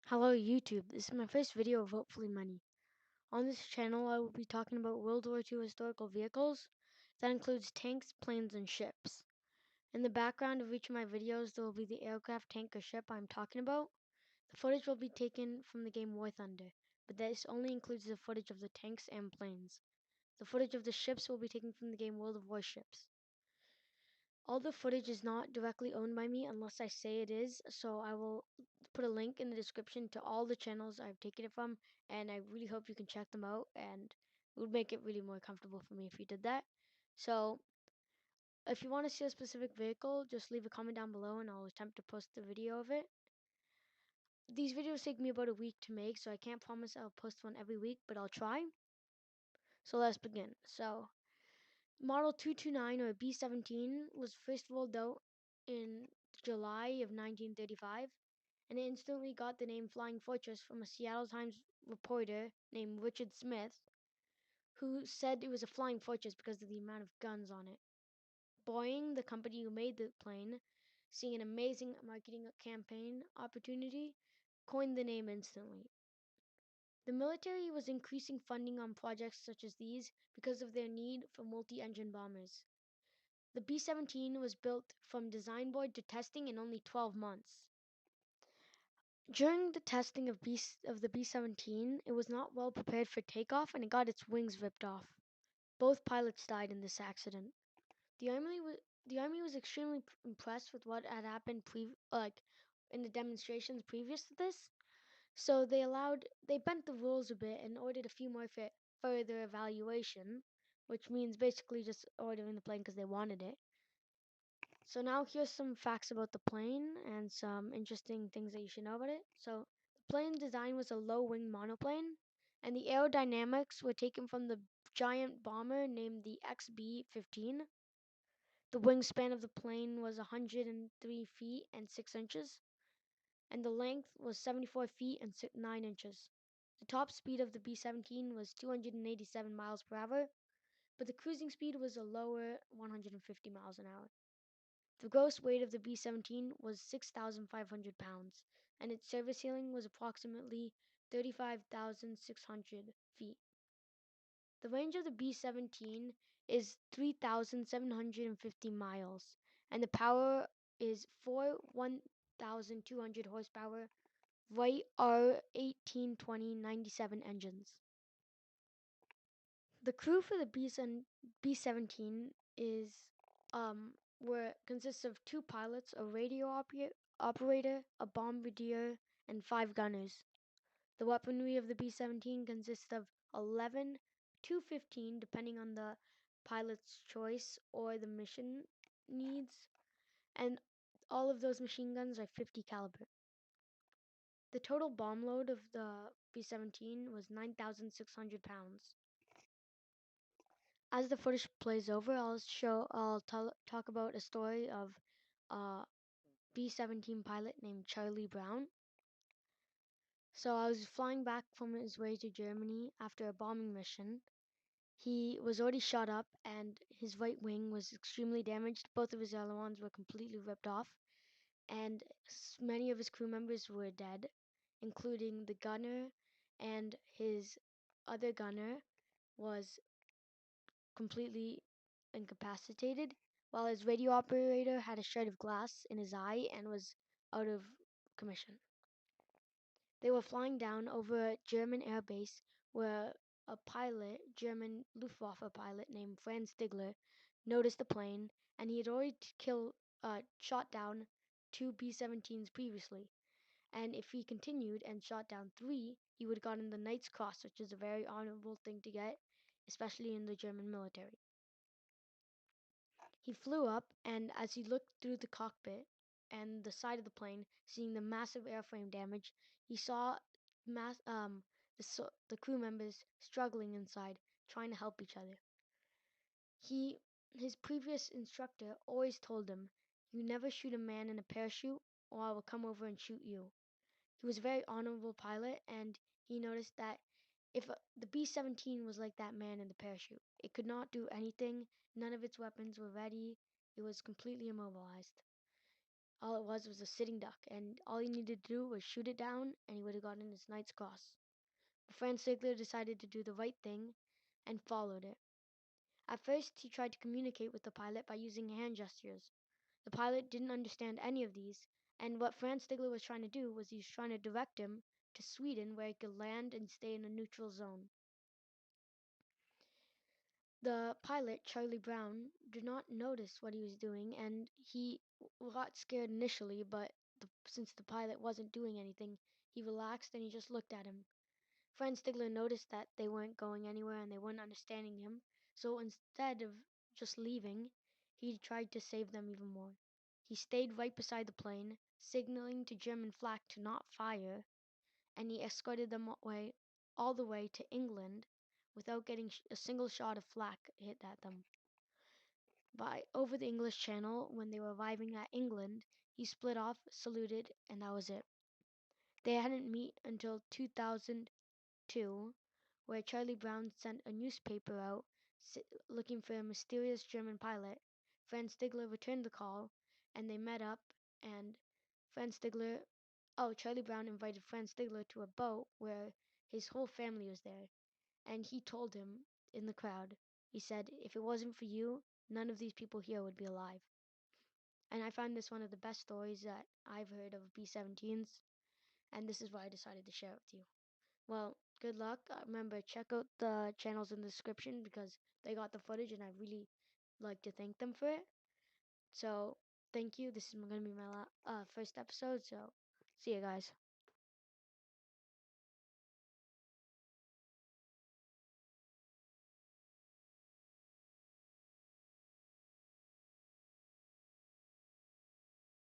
Hello YouTube, this is my first video of hopefully many. On this channel I will be talking about World War II historical vehicles. That includes tanks, planes, and ships. In the background of each of my videos there will be the aircraft, tank, or ship I'm talking about. The footage will be taken from the game War Thunder, but this only includes the footage of the tanks and planes. The footage of the ships will be taken from the game World of Warships. All the footage is not directly owned by me unless I say it is, so I will put a link in the description to all the channels I've taken it from, and I really hope you can check them out, and it would make it really more comfortable for me if you did that. So, if you want to see a specific vehicle, just leave a comment down below and I'll attempt to post the video of it. These videos take me about a week to make, so I can't promise I'll post one every week, but I'll try. So let's begin. Model 229 or B-17 was first rolled out in July of 1935, and it instantly got the name Flying Fortress from a Seattle Times reporter named Richard Smith, who said it was a flying fortress because of the amount of guns on it. Boeing, the company who made the plane, seeing an amazing marketing campaign opportunity, coined the name instantly. The military was increasing funding on projects such as these because of their need for multi-engine bombers. The B-17 was built from design board to testing in only 12 months. During the testing of the B-17, it was not well prepared for takeoff and it got its wings ripped off. Both pilots died in this accident. The army was extremely impressed with what had happened in the demonstrations previous to this, so they bent the rules a bit and ordered a few more for further evaluation, which means basically just ordering the plane because they wanted it. So now here's some facts about the plane and some interesting things that you should know about it. So the plane design was a low-wing monoplane, and the aerodynamics were taken from the giant bomber named the XB-15. The wingspan of the plane was 103 feet and 6 inches, and the length was 74 feet and 9 inches. The top speed of the B-17 was 287 miles per hour, but the cruising speed was a lower 150 miles an hour. The gross weight of the B-17 was 6,500 pounds, and its service ceiling was approximately 35,600 feet. The range of the B-17 is 3,750 miles, and the power is 1,200 horsepower, Wright R1820-97 engines. The crew for the B-17 is consists of 2 pilots, a operator, a bombardier, and 5 gunners. The weaponry of the B-17 consists of 11 to 15, depending on the pilot's choice or the mission needs, and all of those machine guns are 50 caliber. The total bomb load of the B-17 was 9,600 pounds. As the footage plays over, talk about a story of a B-17 pilot named Charlie Brown. So I was flying back from his way to Germany after a bombing mission. He was already shot up and his right wing was extremely damaged. Both of his ailerons were completely ripped off, and many of his crew members were dead, including the gunner, and his other gunner was completely incapacitated, while his radio operator had a shred of glass in his eye and was out of commission. They were flying down over a German air base where a German Luftwaffe pilot named Franz Stigler, noticed the plane, and he had already shot down 2 B-17s previously. And if he continued and shot down 3, he would have gotten the Knight's Cross, which is a very honorable thing to get, especially in the German military. He flew up, and as he looked through the cockpit and the side of the plane, seeing the massive airframe damage, he saw the crew members struggling inside, trying to help each other. His previous instructor always told him, "You never shoot a man in a parachute, or I will come over and shoot you." He was a very honorable pilot, and he noticed that if the B-17 was like that man in the parachute, it could not do anything. None of its weapons were ready. It was completely immobilized. All it was a sitting duck, and all he needed to do was shoot it down, and he would have gotten his Knight's Cross. But Franz Ziegler decided to do the right thing and followed it. At first, he tried to communicate with the pilot by using hand gestures. The pilot didn't understand any of these, and what Franz Stigler was trying to do was he was trying to direct him to Sweden where he could land and stay in a neutral zone. The pilot, Charlie Brown, did not notice what he was doing, and he got scared initially, but since the pilot wasn't doing anything, he relaxed and he just looked at him. Franz Stigler noticed that they weren't going anywhere and they weren't understanding him, so instead of just leaving, he tried to save them even more. He stayed right beside the plane, signaling to German flak to not fire, and he escorted them all the way to England without getting a single shot of flak hit at them. By over the English Channel, when they were arriving at England, he split off, saluted, and that was it. They hadn't met until 2002, where Charlie Brown sent a newspaper out looking for a mysterious German pilot. Franz Stigler returned the call, and they met up, and Charlie Brown invited Franz Stigler to a boat where his whole family was there, and he told him in the crowd, he said, if it wasn't for you, none of these people here would be alive. And I found this one of the best stories that I've heard of B-17s, and this is why I decided to share it with you. Well, good luck. Remember, check out the channels in the description because they got the footage and I really like to thank them for it. So, thank you. This is going to be my first episode, so see you guys.